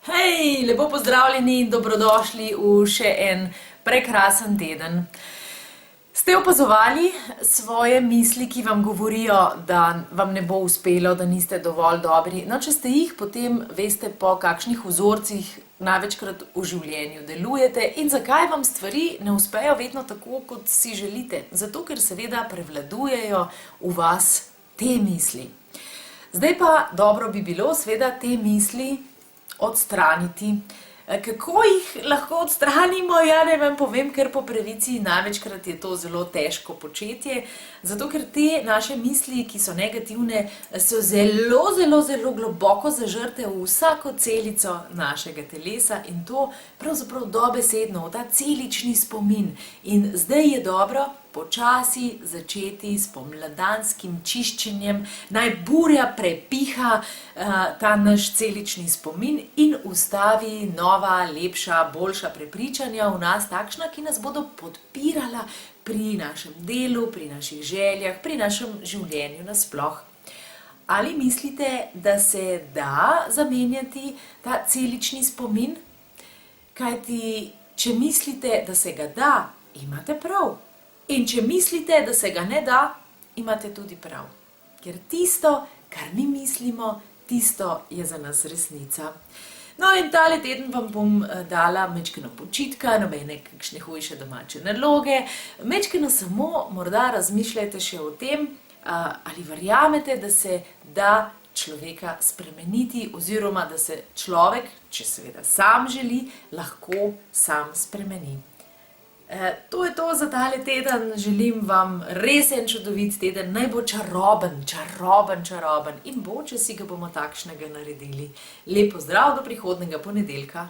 Hej, lepo pozdravljeni in dobrodošli v še en prekrasen teden. Ste opazovali svoje misli, ki vam govorijo, da vam ne bo uspelo, da niste dovolj dobri? No, če ste jih, potem veste, po kakšnih vzorcih največkrat v življenju delujete in zakaj vam stvari ne uspejo vedno tako, kot si želite. Zato, ker seveda prevladujejo v vas te misli. Zdaj pa dobro bi bilo seveda te misli odstraniti. Kako jih lahko odstranimo? Ja, ne vam povem, ker po pravici največkrat je to zelo težko početje, zato ker te naše misli, ki so negativne, so zelo globoko zažrte v vsako celico našega telesa in to pravzaprav dobesedno, v ta celični spomin. In zdaj je dobro počasi začeti s pomladanskim čiščenjem, naj burja prepiha ta naš celični spomin in ustavi nova, lepša, boljša prepričanja v nas, takšna, ki nas bodo podpirala pri našem delu, pri naših željah, pri našem življenju nasploh. Ali mislite, da se da zamenjati ta celični spomin? Kajti, če mislite, da se ga da, imate prav. In če mislite, da se ga ne da, imate tudi prav. Ker tisto, kar mi mislimo, tisto je za nas resnica. No in tale teden vam bom dala majčkeno počitka, nobene kakšne hujše domače naloge, majčkeno samo morda razmišljajte še o tem, ali verjamete, da se da človeka spremeniti oziroma da se človek, če seveda sam želi, lahko sam spremeni. To je to za tale teden, želim vam res en čudovit teden, naj bo čaroben in bo, če si ga bomo takšnega naredili. Lep pozdrav do prihodnjega ponedeljka.